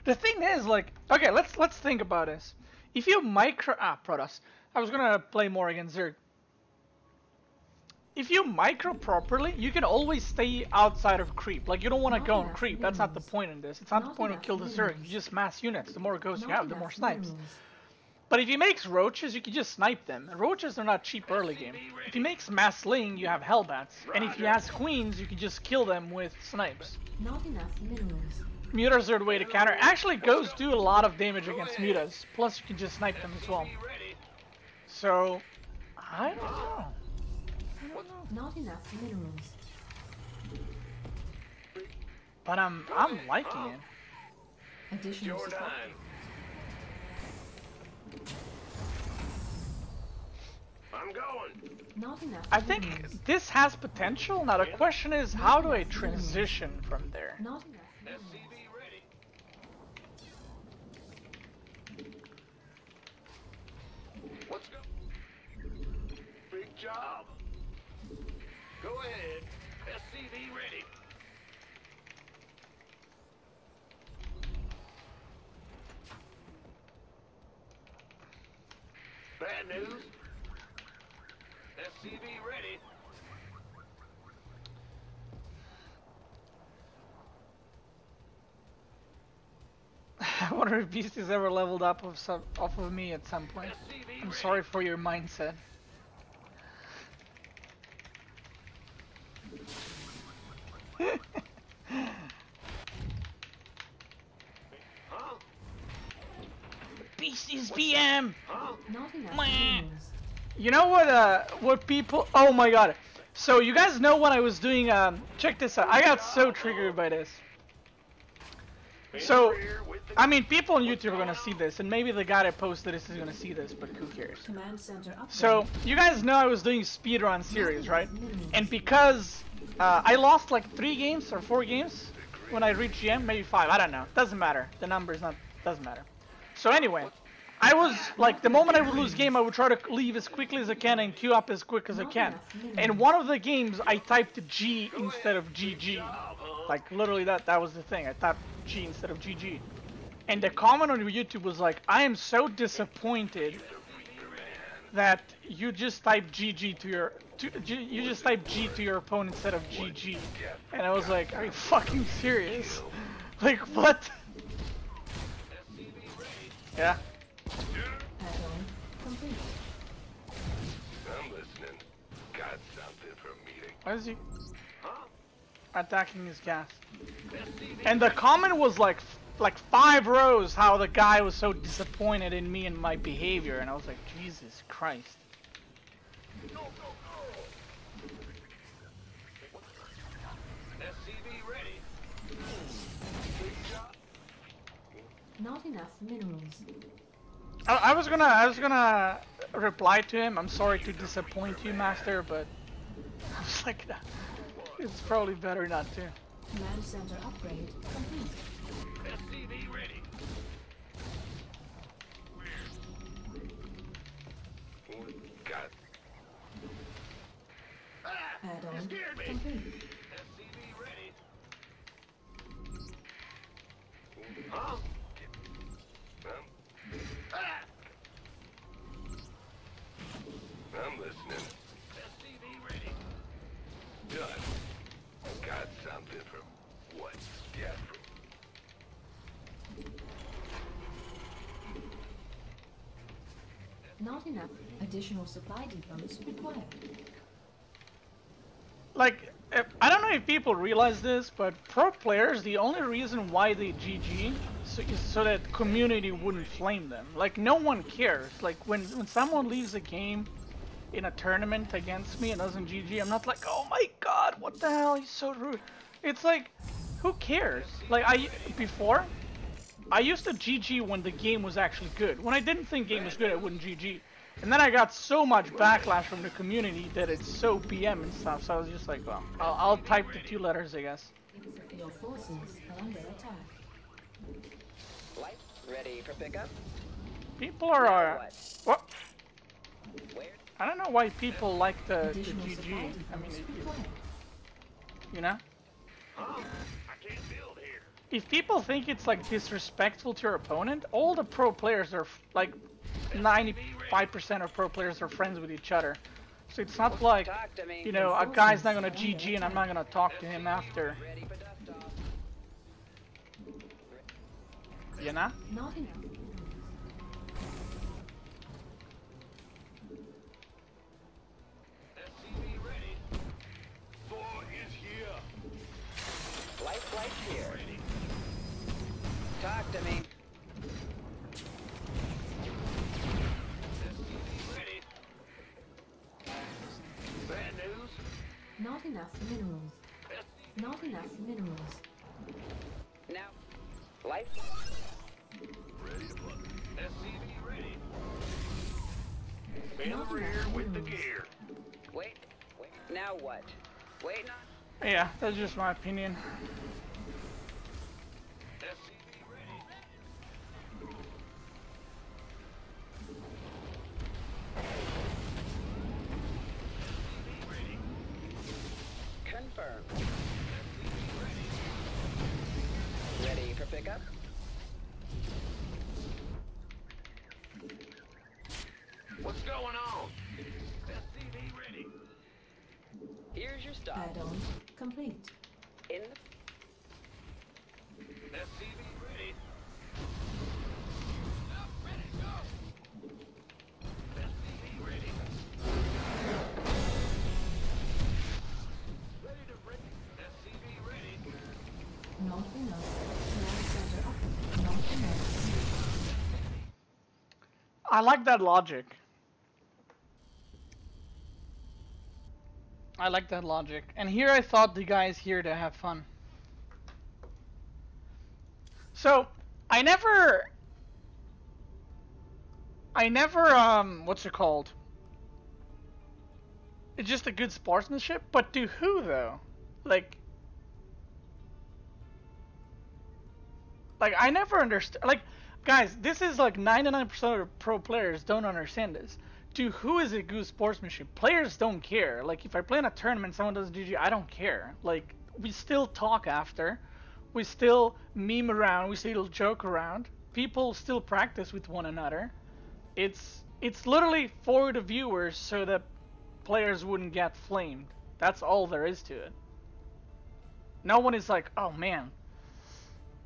The thing is, like, okay, let's think about this. If you Protoss. I was gonna play more against Zerg. If you micro properly, you can always stay outside of creep. Like, you don't want to go on creep. That's not the point in this. It's not the point to kill the Zerg. You just mass units. The more ghosts you have, the more snipes. But if he makes roaches, you can just snipe them. And roaches are not cheap early game. If he makes mass slaying, you have hellbats. And if he has queens, you can just kill them with snipes. Not enough minerals. Mutas are the way to counter. Actually, ghosts do a lot of damage against mutas. Plus, you can just snipe them as well. So, I don't know. Not enough minerals. But I'm liking it. Additional supply. I'm going. Not enough. I think this has potential. Now the question is, how do I transition from there? Not enough. SCV ready. Let's go. Big job. Go ahead. SCV ready. Bad news. SCV ready. I wonder if Beast has ever leveled up off of me at some point. I'm sorry for your mindset. Huh? Beast is PM! Huh? Not enough Meh. minerals. You know what people... Oh my god. So you guys know when I was doing... check this out. I got so triggered by this. So, I mean, people on YouTube are gonna see this, and maybe the guy that posted this is gonna see this, but who cares? Command center upgrade. So, you guys know I was doing speedrun series, right? And because I lost like 3 games or 4 games when I reached GM, maybe 5, I don't know. Doesn't matter. The number's not, doesn't matter. So anyway, I was like, the moment I would lose game, I would try to leave as quickly as I can and queue up as quick as I can. And one of the games, I typed G instead of GG. Like, literally that was the thing. I typed G instead of GG. And the comment on YouTube was like, I am so disappointed that you just type GG to your... you just type G to your opponent instead of GG. And I was like, are you fucking serious? Like, what? Yeah. Add-on complete. I'm listening. Got something for a meeting. Why is he Huh? attacking his gas? And the comment was like 5 rows how the guy was so disappointed in me and my behavior, and I was like, Jesus Christ. Go, go, go. SCV ready. Big job. Not enough minerals. I was gonna reply to him. I'm sorry to disappoint you, Master, but I was like, it's probably better not to. Command center upgrade complete. SCV ready. Got. Ah! Add-on Scared me. complete. SCV ready. Huh? Ah! I'm listening. SCV ready. Done. Got something from what? Yeah. Not enough additional supply depots required. Like, I don't know if people realize this, but pro players, the only reason why they GG is so that community wouldn't flame them. Like, no one cares. Like, when someone leaves a game in a tournament against me and doesn't GG, I'm not like, oh my god, what the hell, he's so rude. It's like, who cares? Like, before, I used to GG when the game was actually good. When I didn't think game was good, I wouldn't GG. And then I got so much backlash from the community that it's so PM and stuff, so I was just like, well, I'll type the 2 letters, I guess. Your forces are under attack. Light ready for pickup. People are, what? Where? I don't know why people like the Additional GG. supply I mean, depots required. you know? Huh? I can't build here. if people think it's like disrespectful to your opponent, all the pro players are like 95% of pro players are friends with each other. So it's not like, Talk to me. you know, a guy's not gonna GG and I'm not gonna talk to him after. Ready for dust off. You know? Not enough. SCV ready. 4 is here. Light here. Talk to me. SCV ready. Bad news. Not enough minerals. SCV Not enough minerals. Now. Light. ready to plug. SCV ready. In Not the rear enough with the minerals. gear. Wait. Now what? Wait on. Yeah, that's just my opinion. SCV ready. SCV ready. Confirm. SCV ready. Ready for pickup? What's going on? SCV ready. Here's your stop. Add-on complete. In the SCV ready. SCV ready. Ready to break. SCV ready. Not enough. Command center up. Not enough. I like that logic. I like that logic. And here I thought the guy's here to have fun. So, I never, what's it called? It's just a good sportsmanship, but to who though? Like I never understood, like, guys, this is like 99% of pro players don't understand this. To who is it good sportsmanship? Players don't care. Like, if I play in a tournament, someone does GG, I don't care. Like, we still talk after. We still meme around. We still joke around. People still practice with one another. It's literally for the viewers so that players wouldn't get flamed. That's all there is to it. No one is like, oh man,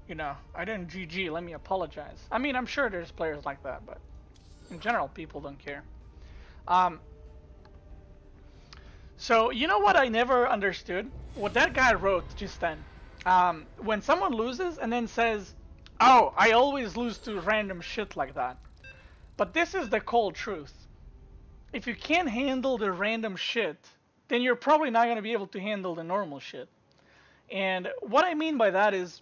you know, I didn't GG, let me apologize. I mean, I'm sure there's players like that, but in general, people don't care. So, you know what I never understood? What that guy wrote just then. When someone loses and then says, oh, I always lose to random shit like that. But this is the cold truth. If you can't handle the random shit, then you're probably not going to be able to handle the normal shit. And what I mean by that is,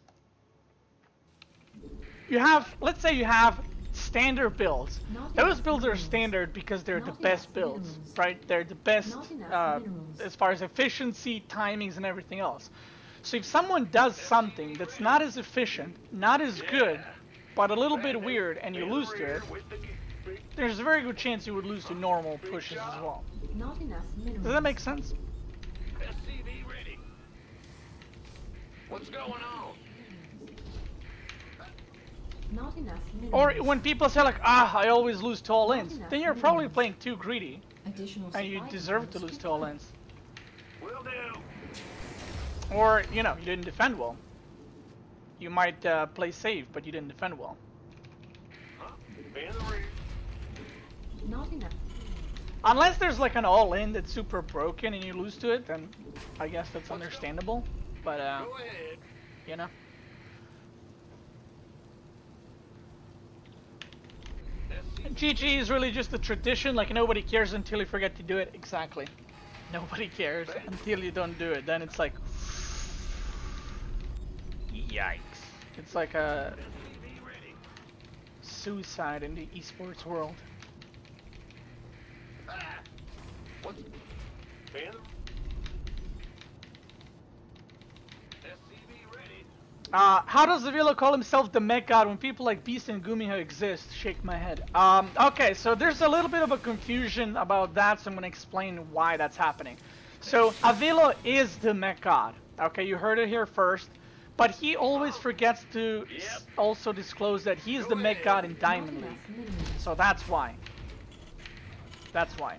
you have, let's say you have standard builds. Those builds are standard because they're the best builds, right? They're the best as far as efficiency, timings, and everything else. So if someone does something that's not as efficient, not as good, but a little bit weird, and you lose to it, there's a very good chance you would lose to normal pushes as well. Not enough minerals. Does that make sense? SCV ready. What's going on? Not enough Or minerals. when people say like, ah, I always lose to all ins, then you're probably playing too greedy, Additional and you supply deserve to depots lose to all ins. Will do. Or, you know, you didn't defend well. You might play safe, but you didn't defend well. Huh? In the rear. Not enough. Unless there's like an all-in that's super broken and you lose to it, then I guess that's understandable. But, Go ahead. you know. GG is really just a tradition, like nobody cares until you forget to do it. Exactly. Nobody cares until you don't do it. Then it's like, yikes. It's like a SCV ready. suicide in the esports world. Ah! What's... In SCV ready. How does Avila call himself the mech god when people like Beast and Gumiho exist? Shake my head. Okay, so there's a little bit of a confusion about that, so I'm gonna explain why that's happening. So Avila is the mech god. Okay, you heard it here first. But he always forgets to also disclose that he is the mech god in Diamond League. So that's why. That's why.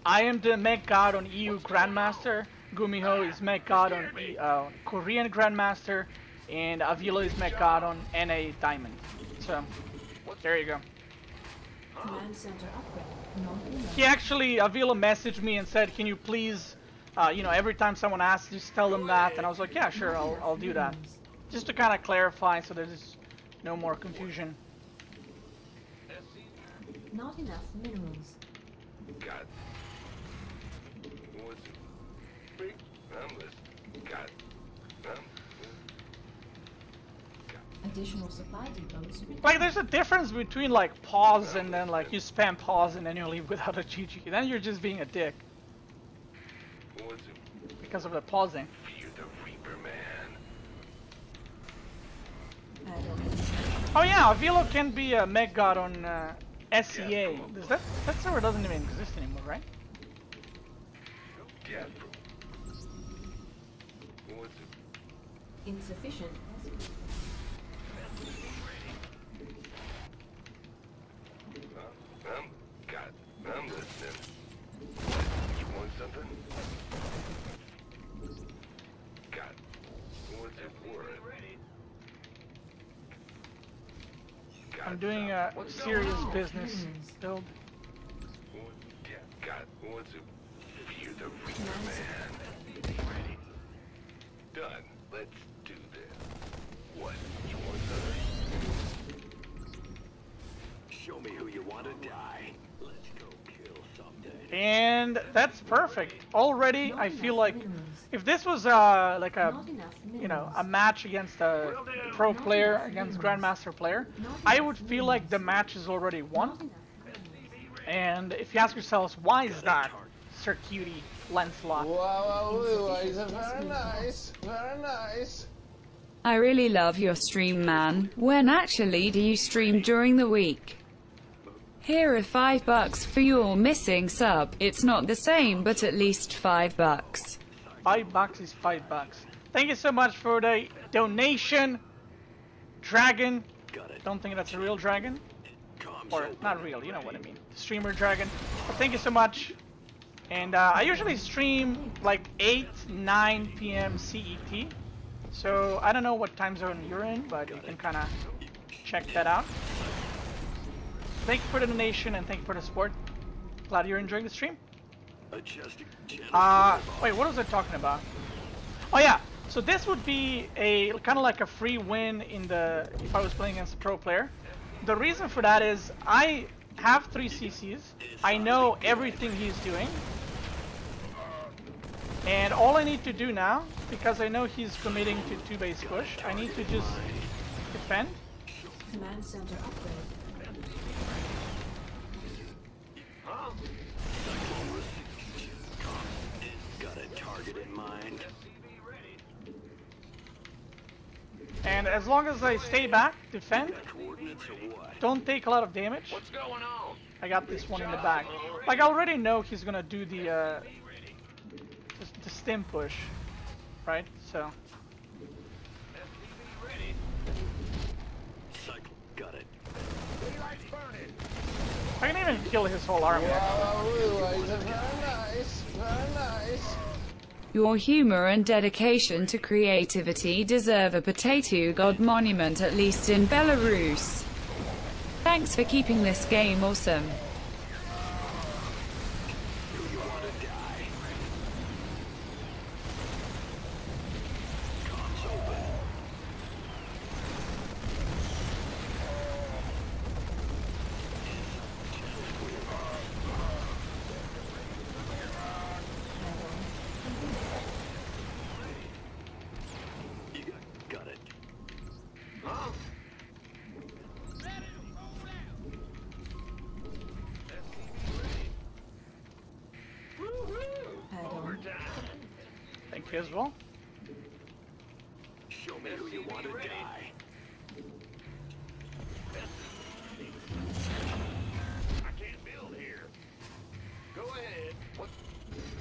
I am the mech god on EU Grandmaster. Gumiho is mech god on Korean Grandmaster. And Avila is mech god on NA Diamond. So, there you go. Command center upgrade. Not enough. He actually, Avila messaged me and said, can you please, you know, every time someone asks, just tell them that. And I was like, yeah, sure, I'll do that. Just to kind of clarify so there's no more confusion. Not enough minerals. God. What's it? Big. I'm listening. God. Additional supply depots. Like, there's a difference between, like, pause and then, like, you spam pause and then you leave without a GG. Then you're just being a dick. What's it? Because of the pausing. You're the Reaper Man. Oh yeah, Avilo can be a mech god on SEA. That server doesn't even exist anymore, right? Yeah, bro. What's it? Insufficient. I'm listening. You want something? God. What's it worth? I'm doing a serious business build. Yeah, God. What's it? You're the Reaper Man. Ready? Done. Let's do this. What? You want something? Show me who you want to die. Let's go kill something. And that's perfect. Already, I feel like if this was like a, you know, a match against a pro player, against Grandmaster player, I would feel like the match is already won. And if you ask yourselves, why is that, Sir Cutie Lancelot? Wow, very nice, very nice. I really love your stream, man. When actually do you stream during the week? Here are $5 for your missing sub. It's not the same, but at least $5. $5 is $5. Thank you so much for the donation, Dragon. Don't think that's a real dragon, or not real. You know what I mean. Streamer Dragon. But thank you so much. And I usually stream like 8-9 PM CET. So I don't know what time zone you're in, but you can kind of check that out. Thank you for the donation and thank you for the support. Glad you're enjoying the stream. Wait, what was I talking about? Oh yeah, so this would be a kind of like a free win in the if I was playing against a pro player. The reason for that is I have 3 CCs. I know everything he's doing. And all I need to do now, because I know he's committing to 2 base push, I need to just defend. Command center upgrade. Got a target in mind. And as long as I stay back, defend, don't take a lot of damage. What's going on? I got this one in the back. Like, I already know he's gonna do the stim push, right? So. Got it. I can even kill his whole army. Wow, very nice, very nice. Your humor and dedication to creativity deserve a potato god monument, at least in Belarus. Thanks for keeping this game awesome. Thank you as well. Show me who you want to die. I can't build here. Go ahead.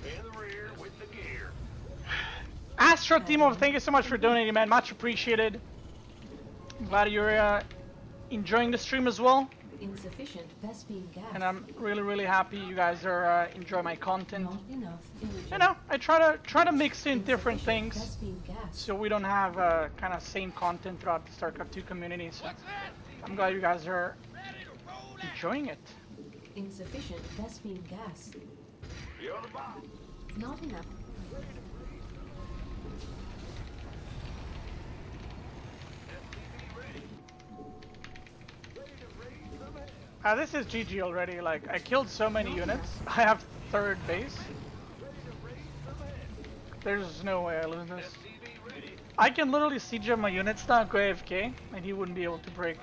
In the rear with the gear. Astro Timo, thank you so much for donating, man. Much appreciated. I'm glad you're enjoying the stream as well. Insufficient Vespine gas. And I'm really happy you guys are enjoying my content. Not enough imaging. You know, I try to mix in different things Vespine gas. so we don't have kind of same content throughout the StarCraft 2 community. So I'm glad you guys are enjoying it. Insufficient Vespine gas. Not enough. This is GG already. Like, I killed so many units. I have third base. There's no way I lose this. I can literally siege up my units now, go AFK, and he wouldn't be able to break.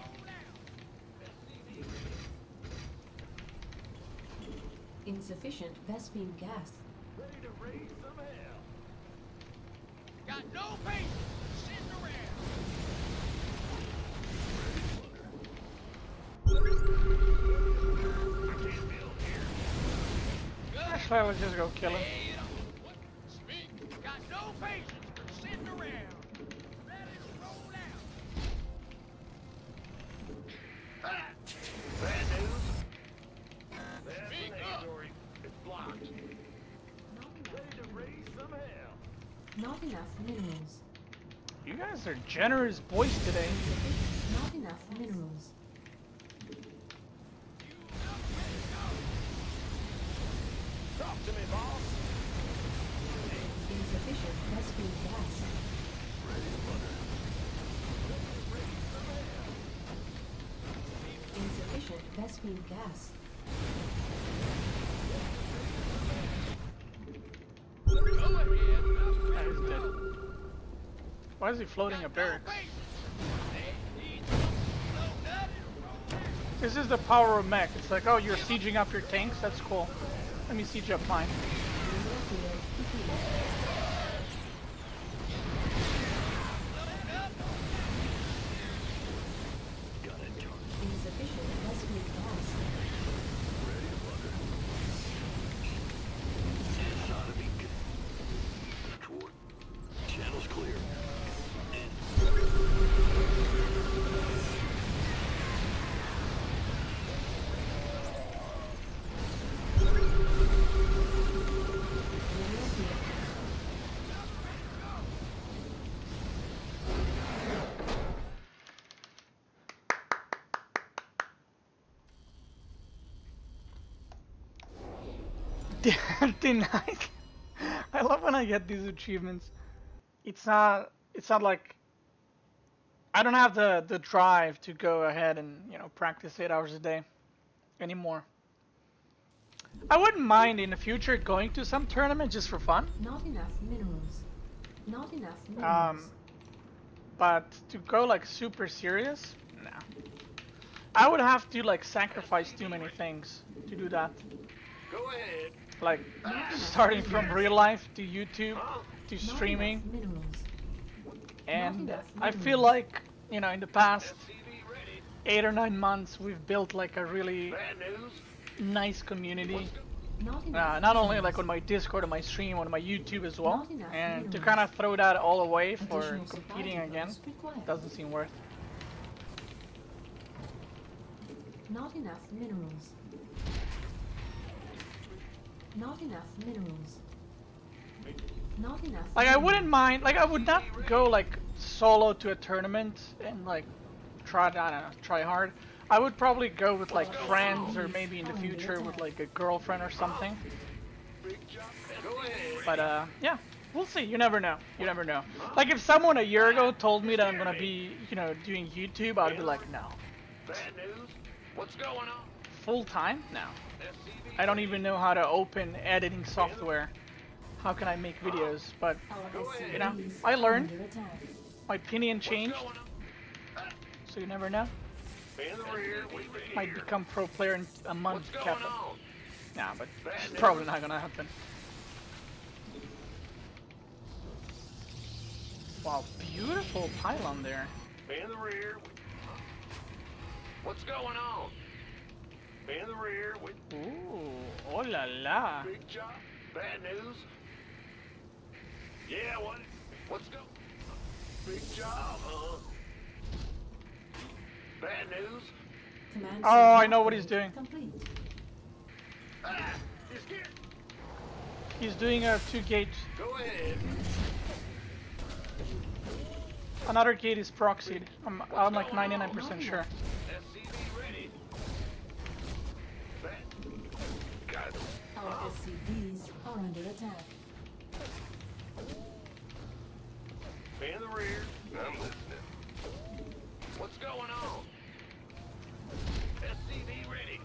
Insufficient Vespine gas. Got no patience sitting Actually, let's just go kill him. Got no patience for sitting around. Ready to roll out. Bad news. That's inventory. It's blocked. Ready to raise some hell. Not enough minerals. You guys are generous boys today. Not enough minerals. Talk to me, boss. Insufficient Vespine gas. Insufficient Vespine gas. That is dead. Why is he floating a barracks? This is the power of mech. It's like, oh, you're sieging up your tanks? That's cool. Let me siege up mine. Insufficient Vespine gas. Channel's clear. Denied. I love when I get these achievements. It's not like I don't have the drive to go ahead and, you know, practice 8 hours a day anymore. I wouldn't mind in the future going to some tournament just for fun. Not enough minerals. Not enough minerals. But to go like super serious, nah. I would have to like sacrifice too many things to do that. Go ahead. Like starting from real life to YouTube to streaming, and I feel like, you know, in the past 8 or 9 months we've built like a really Bad news. nice community. Not Not only like on my Discord, on my stream, on my YouTube as well, Not enough and to minerals. kind of throw that all away for Additional supply competing again depots required. doesn't seem worth. Not enough minerals. Not enough minerals. Not enough. Like I minerals. wouldn't mind, like I would not go like solo to a tournament and like try, I don't know, try hard. I would probably go with like friends or maybe in the future with like a girlfriend or something. But yeah, we'll see. You never know. You never know. Like if someone a year ago told me that I'm gonna be, you know, doing YouTube, I'd be like, no. Bad news. What's going on? Full time? No. I don't even know how to open editing software. How can I make videos? But you know, I learned. My opinion changed. So you never know. In the rear. Might become pro player in a month, What's going Captain. on? Nah, but it's probably not gonna happen. Wow, beautiful pylon there. In the rear. What's going on? In the rear. Ooh, oh la la. Big job. Bad news. Yeah, Let's go. Big job, huh? Bad news? Command Oh, center I know what he's upgrade doing. Complete. Ah, he's here. He's doing a 2 gate. Go ahead. Another gate is proxied. I'm like 99% sure. SCV ready. Got it. Our SCVs are under attack. In the rear. I'm listening. What's going on? SCV ready.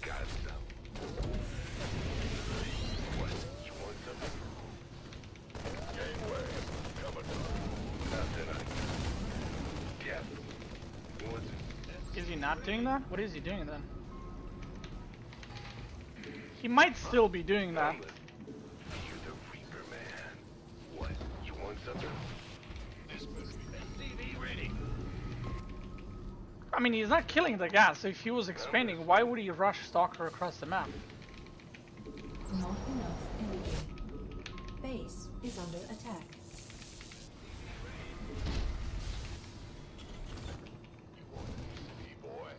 Got some. What? You want something? Gangway. Coming. Nothing I. Yeah. What's it? Is he not doing that? What is he doing then? He might still be doing that. I'm listening. You're the Reaper man. What? You want something? This SCV ready. I mean, he's not killing the gas. So if he was expanding, why would he rush Stalker across the map? Not enough energy. Base is under attack. Boy.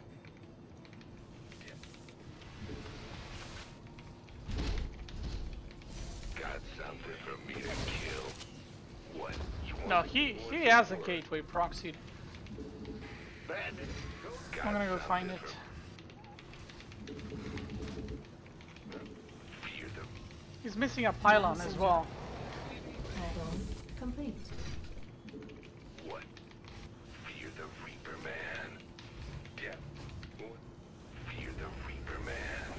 Got something for me to kill. What? You want No, he has a gateway proxied. bandit? I'm gonna go find it. Fear the He's missing a pylon as well. Add-on complete. what? Fear the Reaper man. Yeah. What? Fear the Reaper man.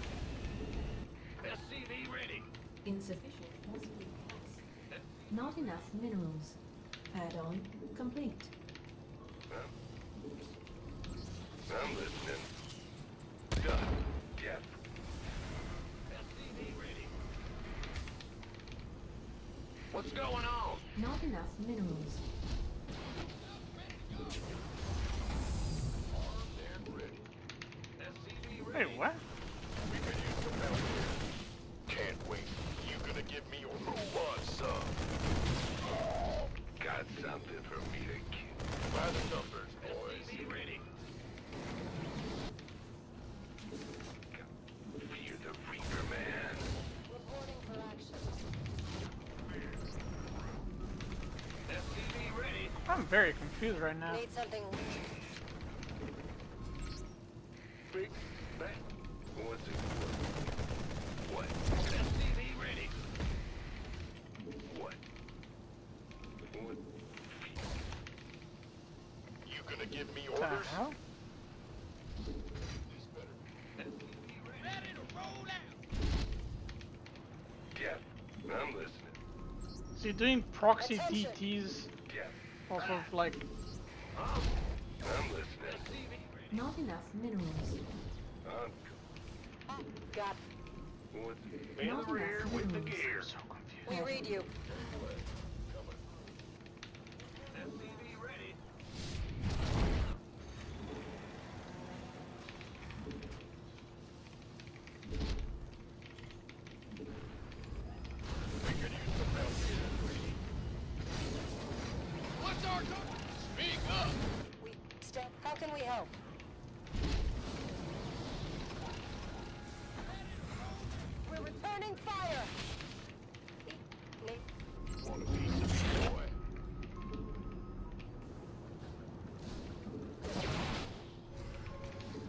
SCV ready. Insufficient possible gas. Not enough minerals. Add-on complete. I'm listening. Done. Yep. SCV ready. What's going on? Not enough minerals. Armed and ready. SCV ready. Wait, what? We could use some help here. Can't wait. You gonna give me your who wants some? Got something for me to kill. By the numbers, boys. SCV ready. Fear the Reaper man. Reporting for action. SCV ready. I'm very confused right now. Need something. Big bang. What's it for? What? SCV ready. What? What? You gonna give me What the orders? hell? This better. SCV ready. Ready to roll out. Yeah, I'm listening. Is he doing proxy Attention. DTs Yeah, off of like? I'm listening. SCV ready. Not enough minerals. Got. What's Not in enough the rear with the minerals. gear? So confused. We read you. SCV ready. We could use some help here. What's our goal? Speak up. We step. How can we help? We're returning fire. Want a piece of me, boy?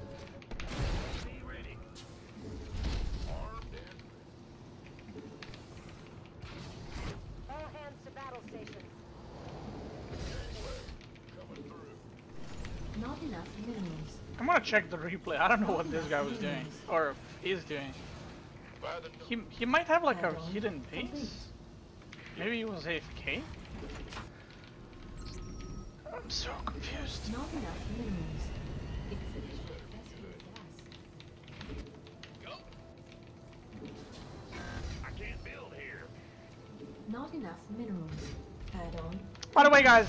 SCV ready. Armed and All hands to battle stations. coming through. Not enough minerals. I'm gonna check the replay. I don't know what this guy was doing or is doing. By the He might have like a Add-on hidden complete. base. Maybe he was AFK. I'm so confused. Not enough minerals. Insufficient possible gas. Go. I can't build here. Not enough minerals. Add-on. By the way, guys,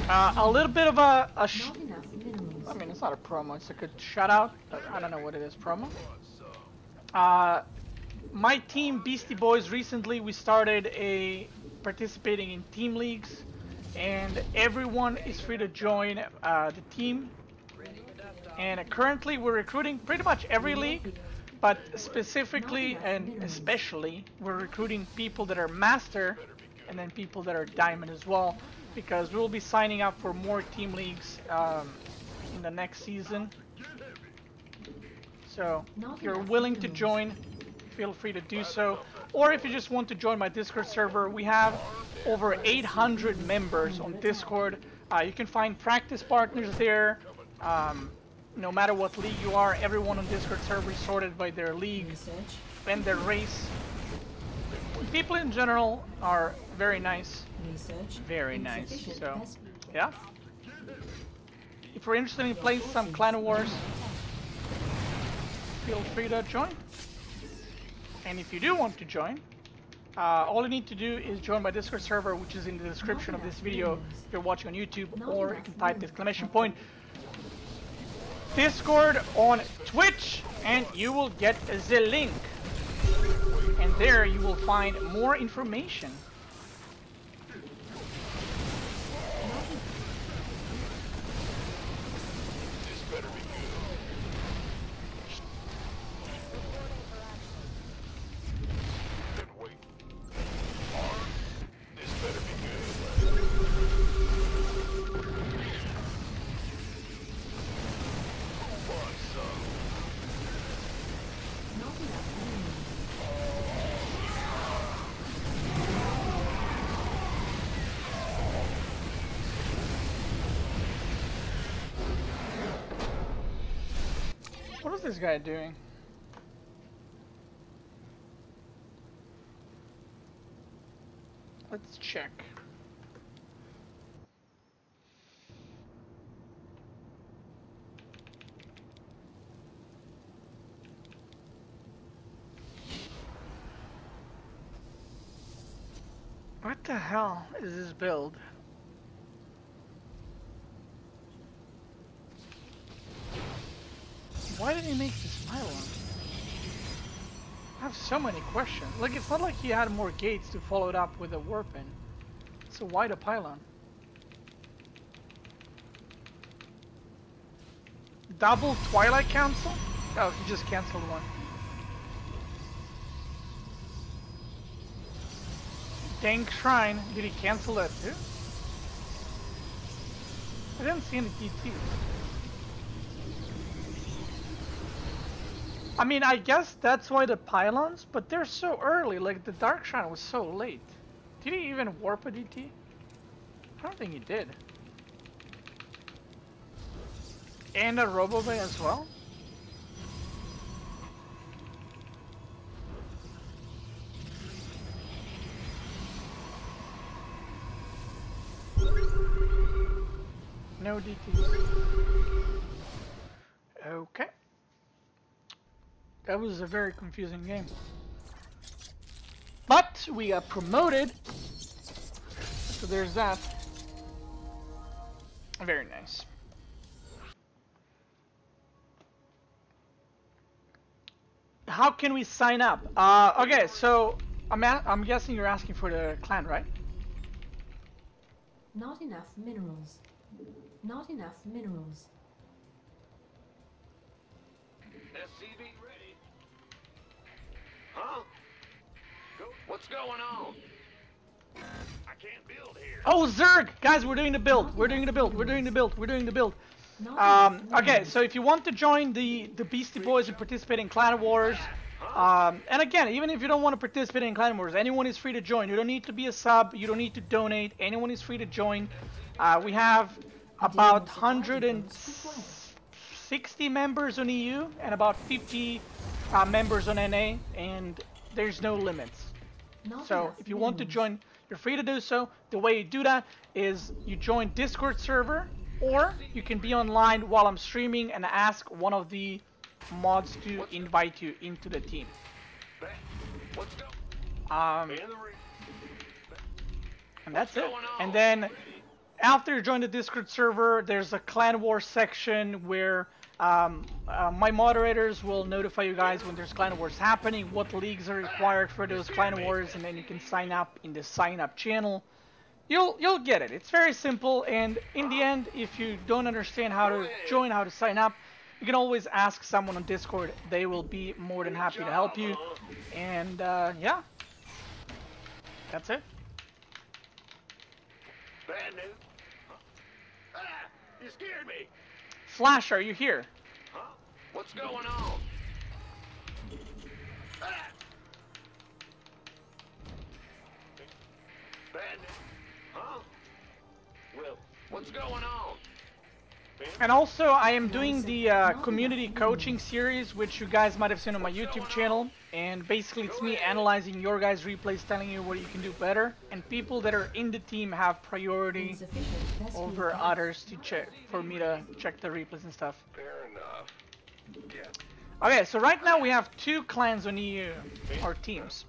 a little bit of a Not enough minerals. I mean, it's not a promo. It's like a shout out. I don't know what it is. Promo. Want some? my team, Beastie Boys, recently we started participating in team leagues, and everyone is free to join the team. And currently we're recruiting pretty much every league, but specifically and especially we're recruiting people that are master and then people that are diamond as well, because we'll be signing up for more team leagues in the next season. So if you're willing to join, feel free to do so. Or if you just want to join my Discord server, we have over 800 members on Discord. You can find practice partners there. No matter what league you are, everyone on Discord server is sorted by their league and their race. People in general are very nice. Very nice. So, yeah. If you're interested in playing some Clan Wars, feel free to join. And if you do want to join, all you need to do is join my Discord server, which is in the description of this video if you're watching on YouTube, or you can type the exclamation point Discord on Twitch and you will get the link. And there you will find more information. This better be good. Then wait. Armed? This better be good. What is this guy doing? Let's check. What the hell is this build? Why did he make this pylon? I have so many questions. Like, it's not like he had more gates to follow it up with a warp in. So why the pylon? Double Twilight Council? Oh, he just cancelled one. Dank Shrine, did he cancel that too? I didn't see any TT. I mean, I guess that's why the pylons, but they're so early, like the Dark Shrine was so late. Did he even warp a DT? I don't think he did. And a Robobay as well? No DTs. Okay. That was a very confusing game. But we got promoted. So there's that. Very nice. How can we sign up? Okay, so I'm guessing you're asking for the clan, right? Not enough minerals. Not enough minerals. SCV ready. Huh? What's going on? I can't build here. Oh, Zerg! Guys, we're doing the build. We're doing the build. We're doing the build. We're doing the build. Okay, so if you want to join the Beastie Boys and participate in Clan Wars, and again, even if you don't want to participate in Clan Wars, anyone is free to join. You don't need to be a sub. You don't need to donate. Anyone is free to join. We have about 160 members on EU and about 50 members on NA, and there's no limits. So if you want to join, you're free to do so. The way you do that is you join Discord server, or you can be online while I'm streaming and ask one of the mods to invite you into the team. And that's it. And then after you join the Discord server, there's a Clan War section where My moderators will notify you guys when there's clan wars happening, what leagues are required for those clan wars, and then you can sign up in the sign up channel. You'll get it. It's very simple, and in the end, if you don't understand how to join, how to sign up, you can always ask someone on Discord. They will be more than happy to help you. And yeah, that's it. Bad news. Ah, you scared me. Flash, are you here? Huh? What's going on? Ah. Bad news. Huh? Well, what's going on? And also, I am doing the community coaching series, which you guys might have seen on my YouTube channel. And basically, it's me analyzing your guys' replays, telling you what you can do better. And people that are in the team have priority Insufficient rescue over funds. others to check, for me to check the replays and stuff. Fair enough. Yeah. Okay, so right now we have 2 clans on EU, or teams.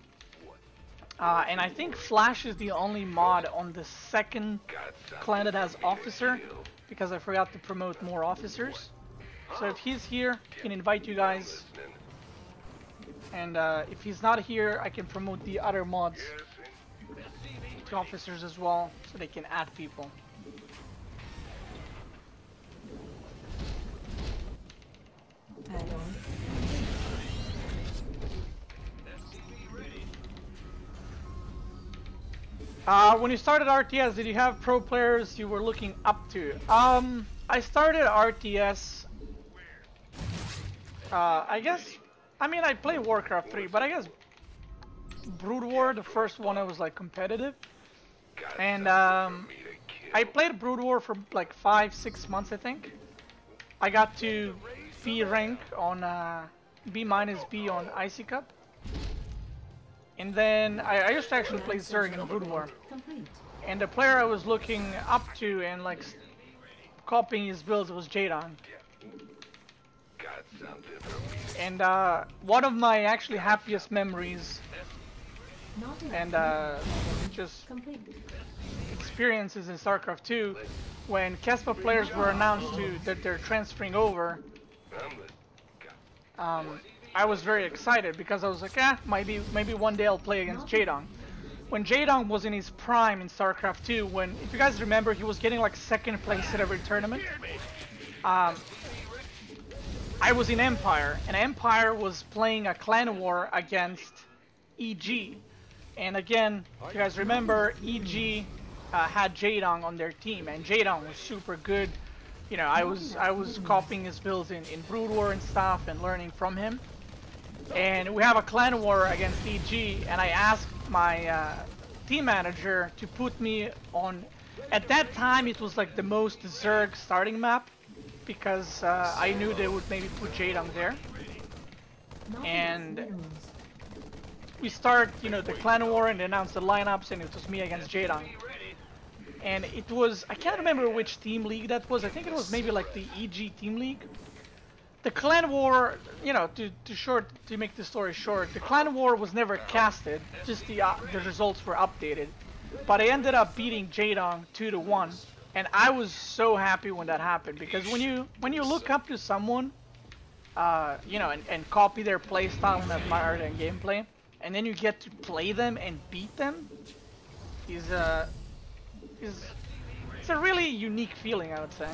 And I think Flash is the only mod on the second clan that has officer, because I forgot to promote more officers. So if he's here, he can invite you guys. And if he's not here, I can promote the other mods to officers as well, so they can add people. Add-on. When you started RTS, did you have pro players you were looking up to? I started RTS, I guess, I mean, I played Warcraft 3, but I guess Brood War, the first one, I was like competitive. And I played Brood War for like 5-6 months, I think. I got to B rank on B- B on Icy Cup. And then I used to actually play Zerg in Brood War. Complete. And the player I was looking up to and like copying his builds was Jadon. Got something for me. And one of my actually happiest memories Not and enough. just Complete. experiences in StarCraft 2, when Kespa players were announced that they're transferring over, I was very excited because I was like, maybe one day I'll play against Jadong. When Jadong was in his prime in StarCraft 2, when, if you guys remember, he was getting like 2nd place at every tournament. I was in Empire, and Empire was playing a clan war against EG. And again, if you guys remember, EG had Jadong on their team, and Jadong was super good. You know, I was copying his builds in Brood War and stuff and learning from him. And we have a clan war against EG, and I asked my team manager to put me on. At that time, it was like the most Zerg starting map, because I knew they would maybe put Jadong there. And we start, you know, the clan war and announced the lineups, and it was me against Jadong. And it was, I can't remember which team league that was. I think it was maybe like the EG team league. The clan war, you know, to make the story short, the clan war was never casted. Just the results were updated. But I ended up beating Jadong 2-1, and I was so happy when that happened, because when you look up to someone, you know, and copy their playstyle and admire their gameplay, and then you get to play them and beat them, it's a really unique feeling, I would say.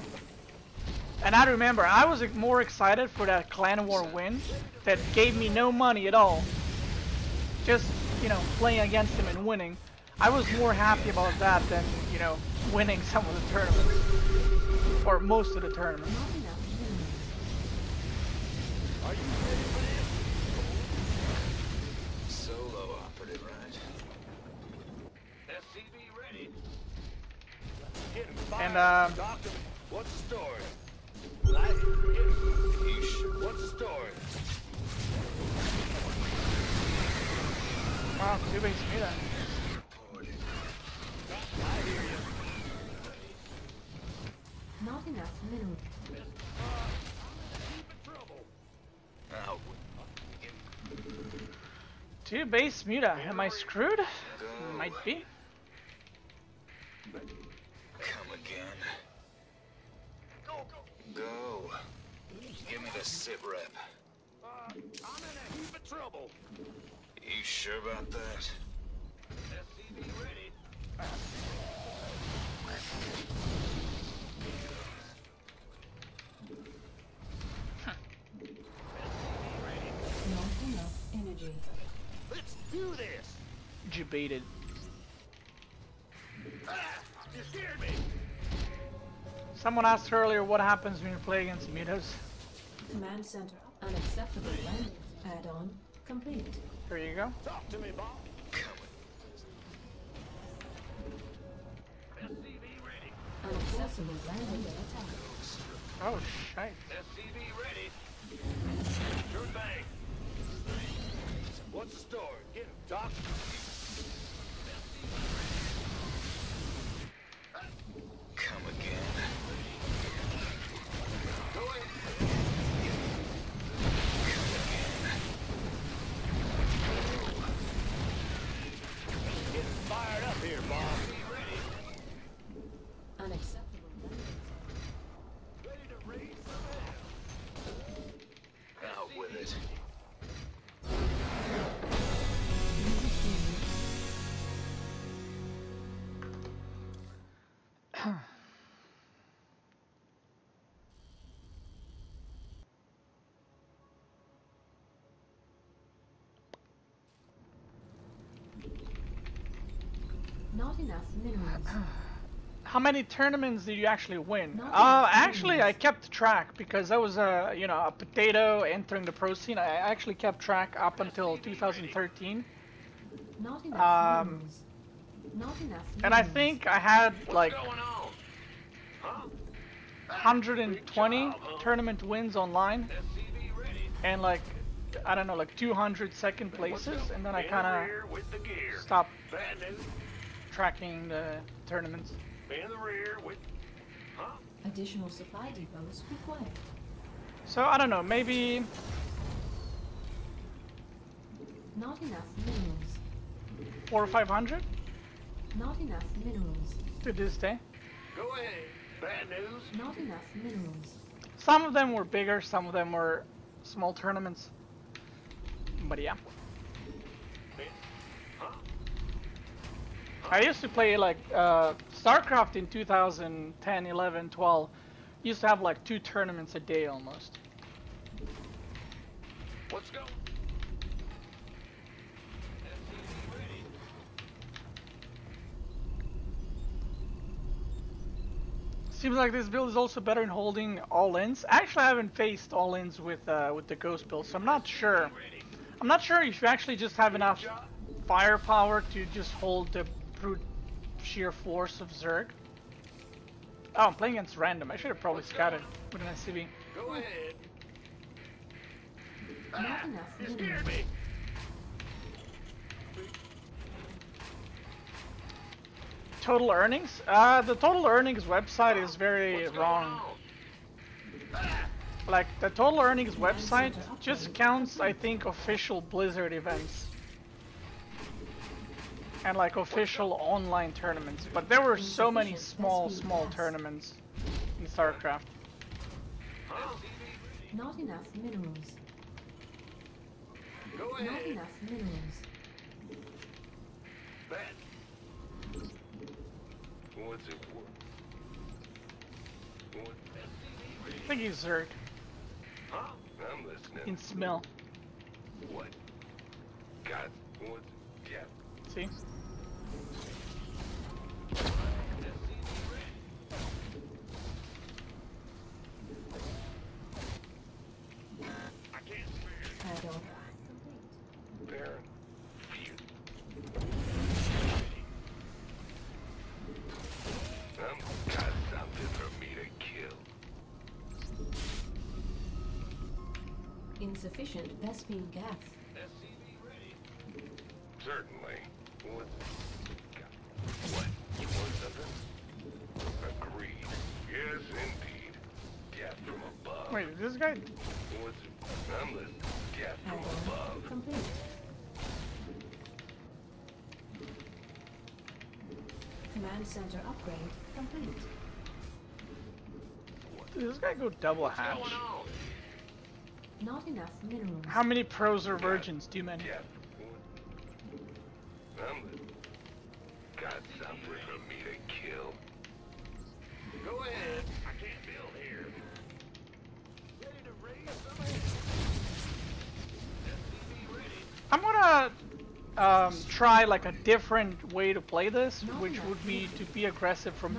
And I remember I was more excited for that clan war win that gave me no money at all. Just, you know, playing against him and winning. I was more happy about that than, you know, winning some of the tournaments. Or most of the tournaments. Are you ready for this? Solo operative, right? SCV ready. Getting And Doctor, what's the story? Light, Yeesh. What's the story? wow, 2 base me that. I hear you. Not enough mineral. Out. 2 base Muta. Am I screwed? Might be. Come again. Go. Give me the sit rep. I'm in a heap of trouble. You sure about that? SCV ready. Not enough energy. Let's do this. Debated. You scared me. Someone asked earlier what happens when you play against mutos. Command center unacceptable landing add-on complete. There you go. Talk to me, Bob. SCV ready. Unacceptable landing attack. Oh, shite. SCV ready. Sure thing. What's the story? Get him, Doc. Come again. Go ahead. Getting fired up here, Bob. Unacceptable landing attack. Ready to raise some hell. Out with it. Not enough minerals. How many tournaments did you actually win? Not enough Actually, I tournaments. kept track because I was you know, a potato entering the pro scene. I actually kept track up until 2013. Not enough minerals. Not enough minerals. And I think I had like What's going on? Huh? 120 tournament wins online SCV ready. and like, I don't know, like 200 second places, and then I In the kind rear with the gear. of stopped Bad news. tracking the tournaments. In the rear with. Huh? Additional supply depots required. So I don't know, maybe Not enough minerals. 400 or 500 Not enough minerals. to this day. Go ahead. Bad news. Not enough minerals. Some of them were bigger, some of them were small tournaments. But yeah. Huh? I used to play like StarCraft in 2010, 11, 12. Used to have like 2 tournaments a day almost. Let's go. Seems like this build is also better in holding all-ins. Actually, I haven't faced all-ins with the Ghost build, so I'm not sure. I'm not sure if you actually just have enough firepower to just hold the brute sheer force of Zerg. Oh, I'm playing against random. I should have probably scouted with an SCV. Go ahead. Not enough You scared minerals. me. Total earnings? The total earnings website is very What's wrong. going on? Like, the total earnings website just counts, I think, official Blizzard events. And like official online tournaments. But there were so many small tournaments in StarCraft. Huh? Not enough minerals. Go Not ahead. enough minerals. Bad. What's it worth? What? I think he's Zerg. Huh? I'm listening. In smell. What? God, what? Yeah. See? I can't spare. Add-on complete. Baron. Phew. Got something for me to kill. Insufficient Vespine gas. SCV ready. Certainly. What? What? You want something? Agreed. Yes, indeed. Death from above. Wait, this guy? What's I'm listening. Death from Add-on above. complete. Command center upgrade complete. Did this guy go double What's hatch? going on? Not enough minerals. How many pros or virgins? Too many. Yeah. Got something for me to kill. Go ahead. I can't build here. Ready to raise some SCV ready. I'm gonna try like a different way to play this, which would be to be aggressive from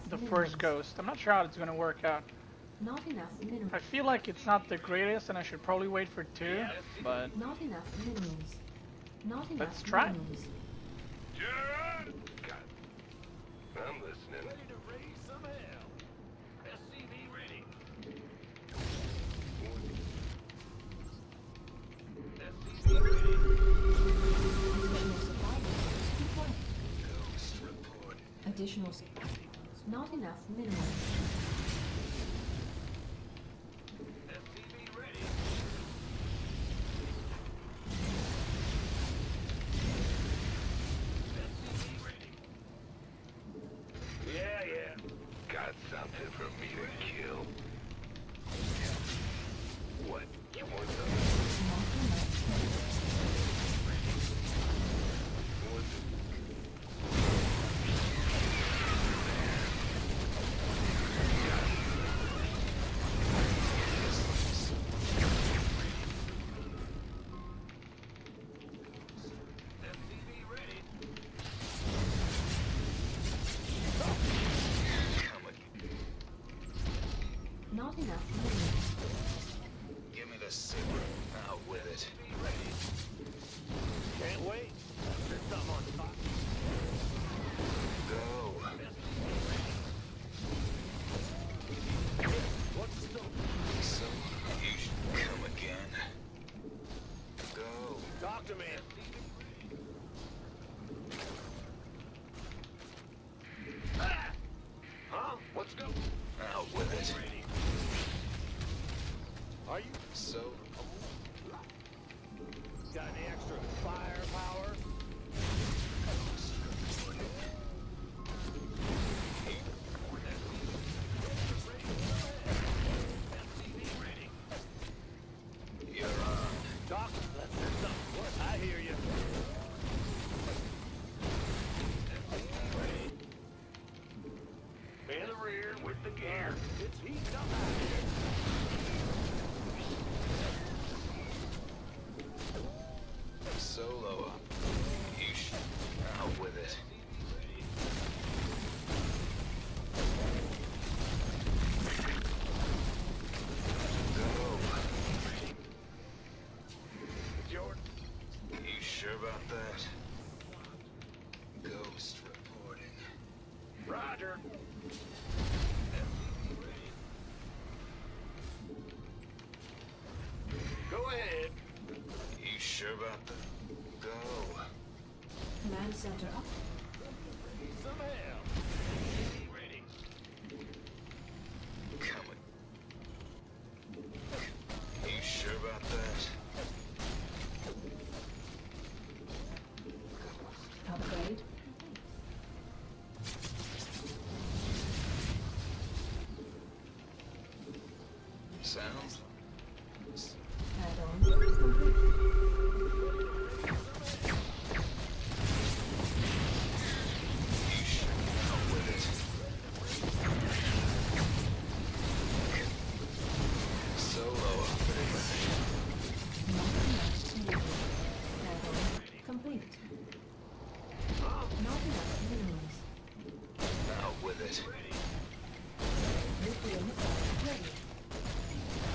the first ghost. I'm not sure how it's gonna work out. Not enough minerals. I feel like it's not the greatest, and I should probably wait for 2. But Not enough minerals. Not enough let's try. minerals. John! God. I'm listening. Ready to raise some hell. SCV ready. SCV ready. Ghost report. Additional supply. Not enough minerals. SCV ready. SCV ready. Yeah. Got something for me to kill. What? You want something? Not enough minerals. Give me the super. Out with it. Can't wait. There's something on top. Go. What's the... So, you should come again. Go. Talk to me. Ah! Huh? Let's go. Out with it. Are you? So... Got any extra firepower? You're on. Doc, let's do something. I hear you. In the rear with the gear. It's heating up out here. Solo up. You should. Out with it. Go. Jordan. You sure about that? Ghost reporting. Roger. Go ahead. You sure about that? Go. Command center up. Some hell. Ready. Coming. You sure about that? Upgrade. Sounds. Add-on complete. You should out with it. Solo up. Not enough minerals. Add-on complete. Not enough minerals. Out with it. Nuclear missile ready.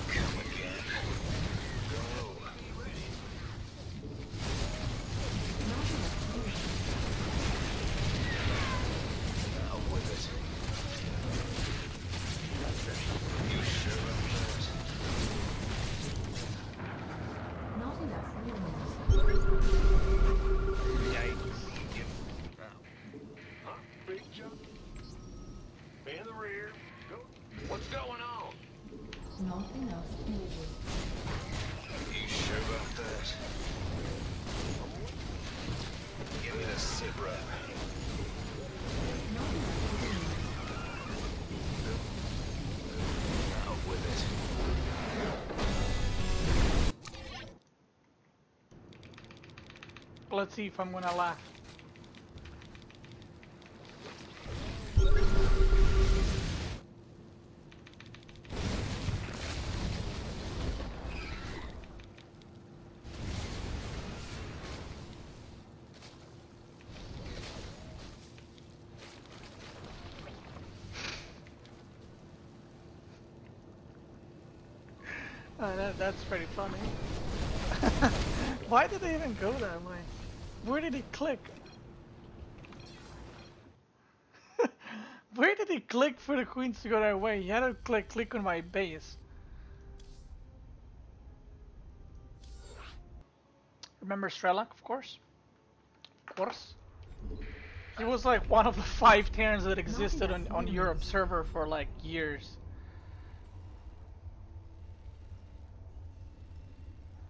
Come again. Go. Not enough minerals. Out with it. You sure about that? Not enough minerals. Yikes. Huh? Big jump. Let's see if I'm gonna laugh. That's pretty funny. Why did they even go that way? Where did he click? Where did he click for the queens to go that way? He had to click on my base. Remember Strelok, of course? Of course. He was like one of the 5 Terrans that existed on Europe server for like years.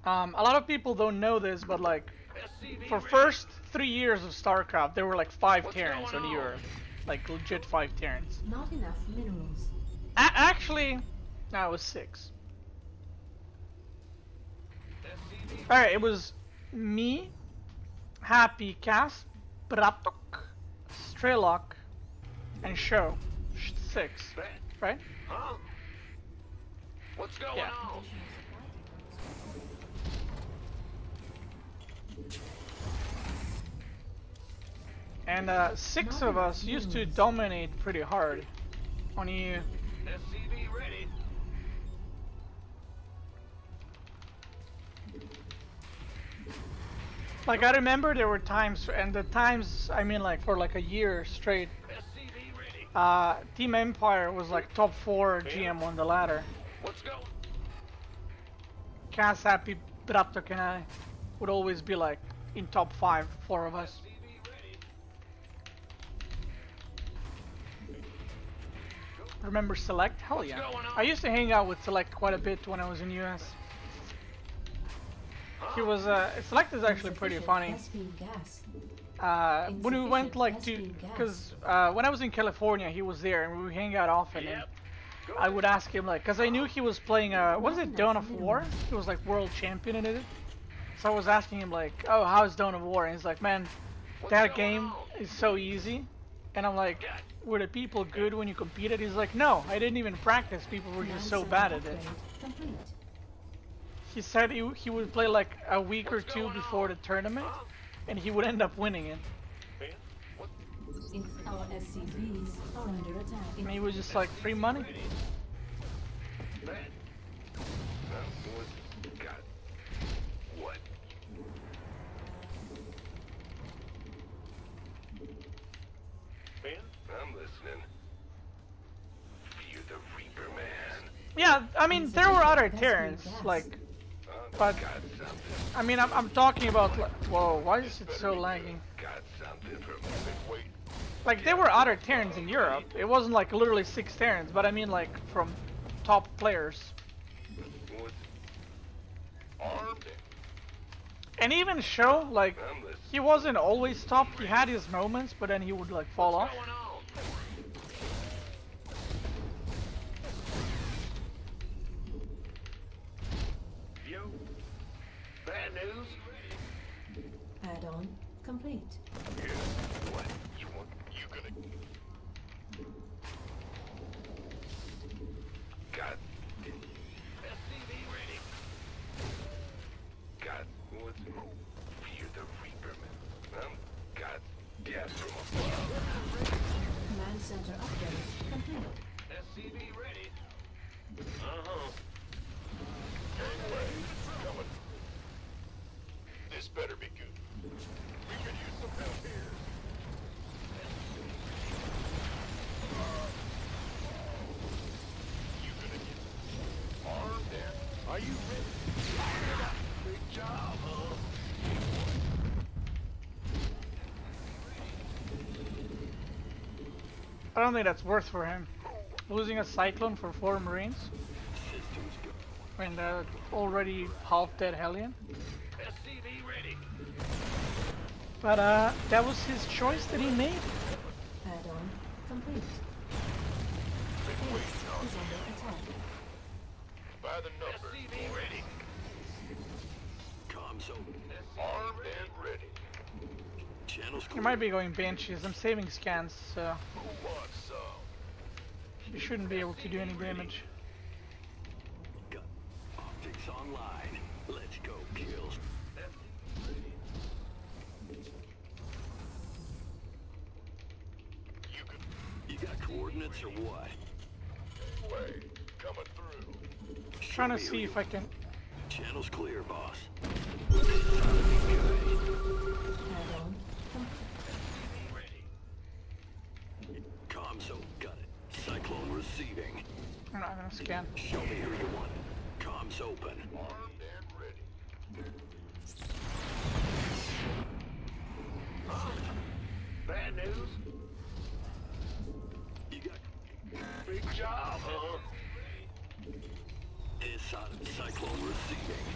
A lot of people don't know this, but like, for first 3 years of StarCraft, there were like 5 Terrans on Europe. Like legit 5 Terrans. Not enough minerals. Actually, no, it was 6. Alright, it was me, Happy, Cass, Bratok, Strelok, and Show. 6, right? Huh? What's going on? And 6 of us used to dominate pretty hard on EU. SCV ready. Like I remember there were times, and the times I mean like for like a year straight. SCV ready. Team Empire was like top 4 GM on the ladder. What's going? Cass, Happy, Bratok, and I would always be like in top 5, 4 of us. Remember Select? Hell yeah. I used to hang out with Select quite a bit when I was in US. He was, Select is actually pretty funny. When we went like to, because when I was in California, he was there and we would hang out often. And I would ask him like, because I knew he was playing, what is it, Dawn of War? He was like world champion in it. So I was asking him like, oh, how's Dawn of War? And he's like, man, that game is so easy. And I'm like, were the people good when you competed? He's like, no, I didn't even practice. People were just so bad at it. He said he would play like a week or 2 before the tournament, and he would end up winning it. Our SCVs are under attack. And he was just like, free money. I'm listening. You're the Reaper man. Yeah, I mean, there were other Terrans, like, but, I mean, I'm talking about, like, whoa, why is it so lagging? Got something for me. Wait. Like, there were other Terrans in Europe. It wasn't like literally 6 Terrans, but I mean like from top players. Armed. And even Show, like, he wasn't always top. He had his moments, but then he would like fall off. Yo. Bad news? Add-on complete. Yeah. What? You want? You gonna? Got. SCV ready. Got. What's move? You're the Reaper man. Got. Death from above. Command center upgrade complete. SCV ready. Uh-huh. Gangway. Coming. This better be good. We could use some help here. You gonna get armed there? Are you ready? Big job, huh? I don't think that's worth for him. Losing a Cyclone for 4 Marines? And already half-dead Hellion? SCV ready. But that was his choice that he made. Add-on complete. Base is under attack. By the number. SCV ready. Comms over. Armed and ready. You might be going banshees. I'm saving scans, so Who wants some? you shouldn't be able to do any damage. Got optics online. Let's go, kills. You got coordinates or what? Way, coming through. Just trying to see if I can. Channel's clear, boss. Add-on. Comso, got it. Cyclone receiving. I'm not gonna scan. Show me who you want. Comms open. Armed and ready. Bad news? You got Big job, huh? Cyclone receiving.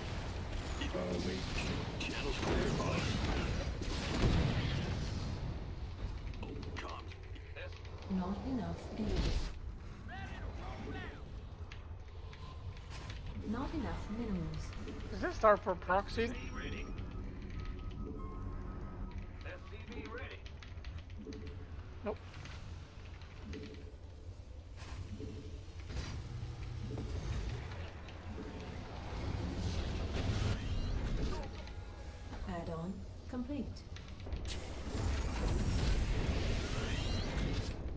Channel's clear, boss. Oh, comms. Not enough energy. Not enough minerals. Is this star for proxy? Ready. SCV ready. Nope. Add-on complete.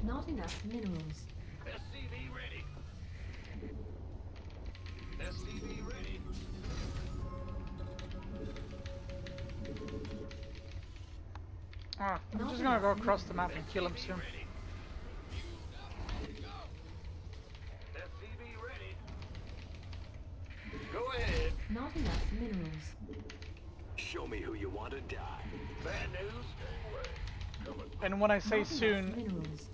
Not enough minerals. SCV ready. SCV ready. Ah, I'm just gonna go across the map and kill him soon. SCV ready. Go ahead. Not enough minerals. Show me who you want to die. Bad news? Coming. And when I say Not enough soon, minerals.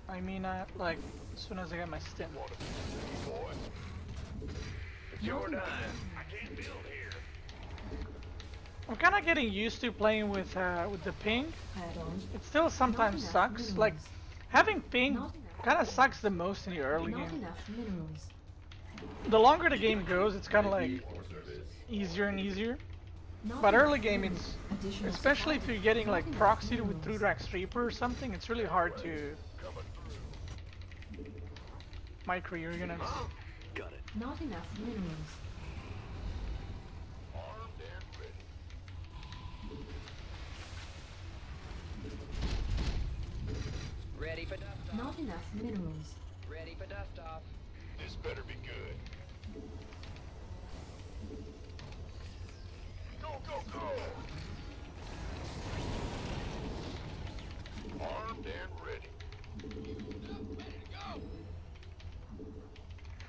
I mean like as soon as I get my stint. Boy. It's your time. I can't build here. I'm kind of getting used to playing with the ping. Add-on. It still sometimes enough sucks. minerals. Like having ping Not enough. kind of sucks the most in the early Not game. enough minerals. The longer the game goes, it's kind of like easier and easier. Not But enough early game, minerals. it's Additional especially if supply. you're getting Not like enough proxied with minerals. 3-Drax Reaper or something. It's really hard to micro your units. Got it. Not enough minerals. Armed and ready. Ready for dust off. Not enough minerals. Ready for dust off. This better be good. Go, go, go! Armed and ready.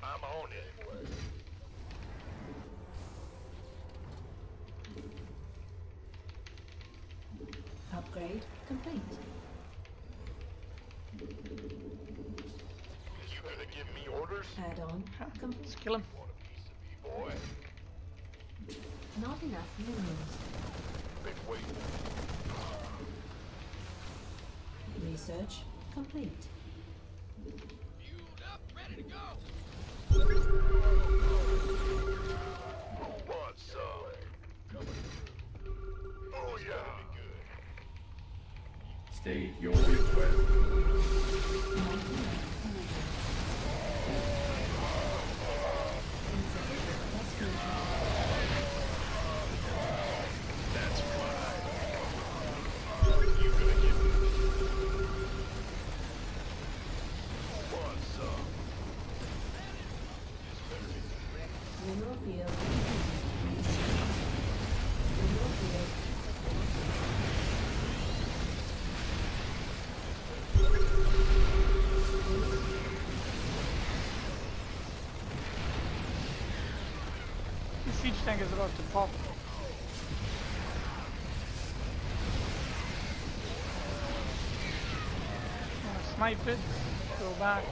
I'm on it. Upgrade complete. You gonna give me orders? Add-on complete. Let's kill him. Want a piece of me, boy? Not enough minerals. Been waiting. Research complete. Fueled up, ready to go. Who wants some? Coming through. Oh yeah. State your request. Not enough energy. Insufficient transfusion. That's right. You gonna get me? Want some? This better be good. Mineral field complete. Mineral field. The siege tank is about to pop. Gonna snipe it. Go back.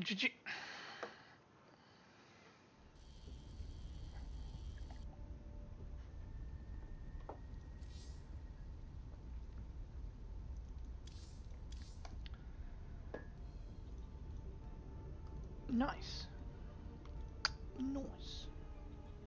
GG. Nice. Nice.